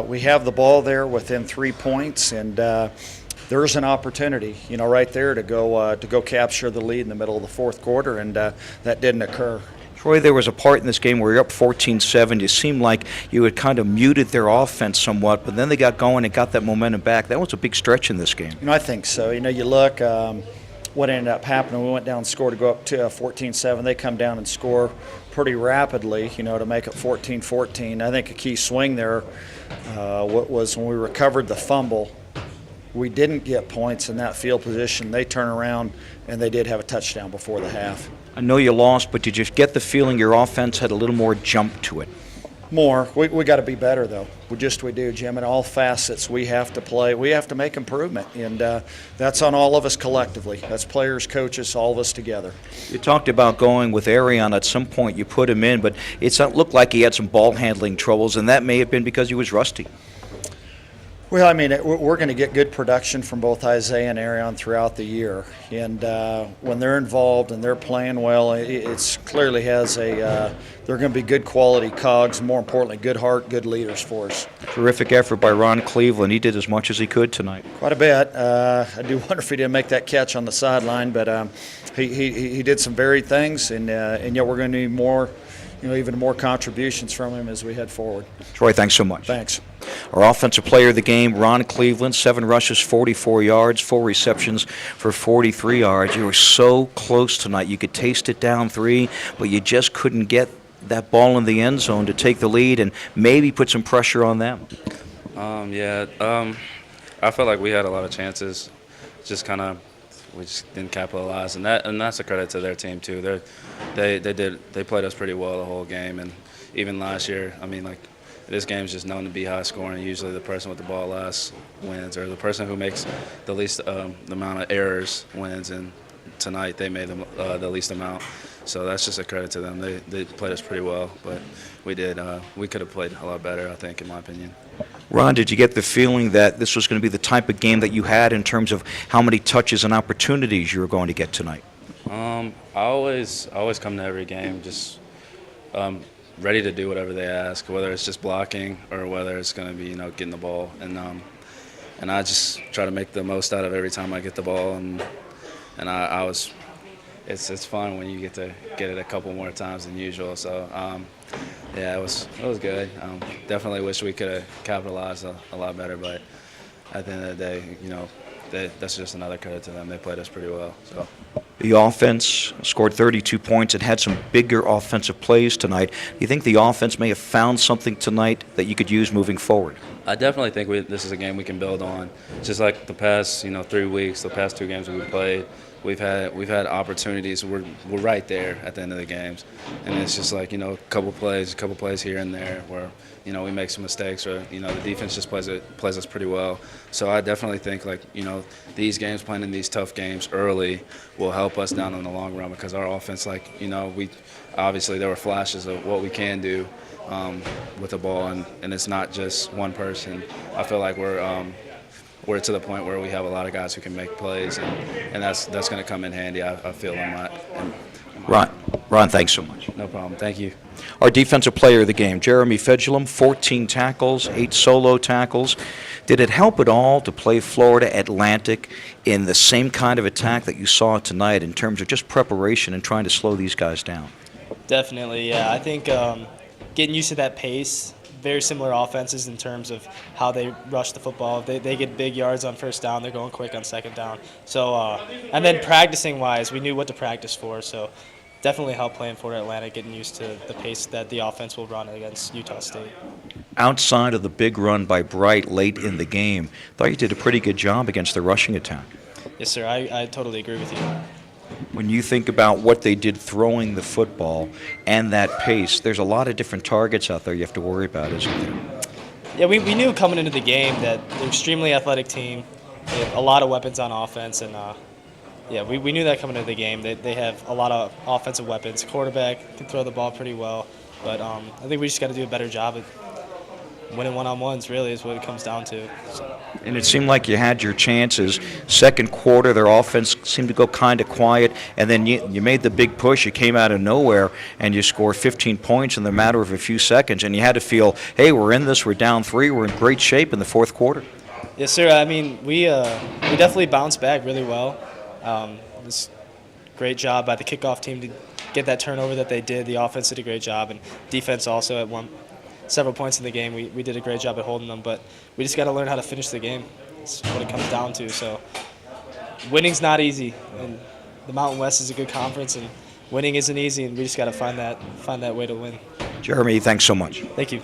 We have the ball there within 3 points, and there's an opportunity, right there to go capture the lead in the middle of the fourth quarter, and that didn't occur. Troy, there was a part in this game where you're up 14-7. You seemed like you had kind of muted their offense somewhat, but then they got going and got that momentum back. That was a big stretch in this game. I think so. You look, what ended up happening, we went down and scored to go up to 14-7. They come down and score pretty rapidly, to make it 14-14. I think a key swing there was when we recovered the fumble. We didn't get points in that field position. They turn around, and they did have a touchdown before the half. I know you lost, but did you get the feeling your offense had a little more jump to it? More. We got to be better, though. We do, Jim. In all facets, we have to play. We have to make improvement, and that's on all of us collectively. That's players, coaches, all of us together. You talked about going with Arion. At some point you put him in, but it looked like he had some ball handling troubles, and that may have been because he was rusty. Well, we're going to get good production from both Isaiah and Arion throughout the year, and when they're involved and they're playing well, it's clearly has they're going to be good quality cogs, more importantly, good heart, good leaders for us. Terrific effort by Ron Cleveland. He did as much as he could tonight. Quite a bit. I do wonder if he didn't make that catch on the sideline, but he did some varied things, and yet we're going to need more. Even more contributions from him as we head forward. Troy, thanks so much. Thanks. Our offensive player of the game, Ron Cleveland, 7 rushes, 44 yards, 4 receptions for 43 yards. You were so close tonight. You could taste it down 3, but you just couldn't get that ball in the end zone to take the lead and maybe put some pressure on them. I felt like we had a lot of chances. We just didn't capitalize, and that's a credit to their team too. They played us pretty well the whole game, and even last year, this game's just known to be high scoring. Usually, the person with the ball last wins, or the person who makes the least amount of errors wins. And tonight, they made the least amount, so that's just a credit to them. They played us pretty well, but we could have played a lot better, I think, in my opinion. Ron, did you get the feeling that this was going to be the type of game that you had in terms of how many touches and opportunities you were going to get tonight? I always come to every game just ready to do whatever they ask, whether it's just blocking or whether it's going to be getting the ball, and I just try to make the most out of every time I get the ball, and it's fun when you get to get it a couple more times than usual. So it was good. Definitely wish we could have capitalized a lot better, but at the end of the day, that's just another credit to them. They played us pretty well. So. The offense scored 32 points and had some bigger offensive plays tonight. Do you think the offense may have found something tonight that you could use moving forward? I definitely think this is a game we can build on. Just like the past 3 weeks, the past 2 games we played, we've had opportunities. We're right there at the end of the games, and it's just like a couple plays here and there where we make some mistakes, or the defense just plays us pretty well. So I definitely think these games, playing in these tough games early, will help us down in the long run, because our offense, we obviously there were flashes of what we can do with the ball, and it's not just one person. I feel like we're to the point where we have a lot of guys who can make plays, and that's going to come in handy, I feel. Ron, thanks so much. No problem. Thank you. Our defensive player of the game, Jeremy Fedulum, 14 tackles, 8 solo tackles. Did it help at all to play Florida Atlantic in the same kind of attack that you saw tonight in terms of just preparation and trying to slow these guys down? Definitely, yeah. I think getting used to that pace, very similar offenses in terms of how they rush the football. They get big yards on first down. They're going quick on second down. So, and then practicing-wise, we knew what to practice for. So definitely helped playing Florida Atlantic, getting used to the pace that the offense will run against Utah State. Outside of the big run by Bright late in the game, thought you did a pretty good job against the rushing attack. Yes, sir. I totally agree with you. When you think about what they did throwing the football and that pace, there's a lot of different targets out there you have to worry about, isn't there? Yeah, we knew coming into the game that they're an extremely athletic team. They have a lot of weapons on offense, and we knew that coming into the game. They have a lot of offensive weapons. Quarterback can throw the ball pretty well, but I think we just got to do a better job winning one-on-ones really is what it comes down to. So. And it seemed like you had your chances. Second quarter, their offense seemed to go kind of quiet, and then you made the big push. You came out of nowhere, and you scored 15 points in the matter of a few seconds, and you had to feel, hey, we're in this, we're down 3, we're in great shape in the fourth quarter. Yes, sir. I mean, we definitely bounced back really well. It was a great job by the kickoff team to get that turnover that they did. The offense did a great job, and defense also at several points in the game. We did a great job at holding them, but we just got to learn how to finish the game. That's what it comes down to. So winning's not easy, and the Mountain West is a good conference, and winning isn't easy, and we just got to find that way to win. Jeremy, thanks so much. Thank you.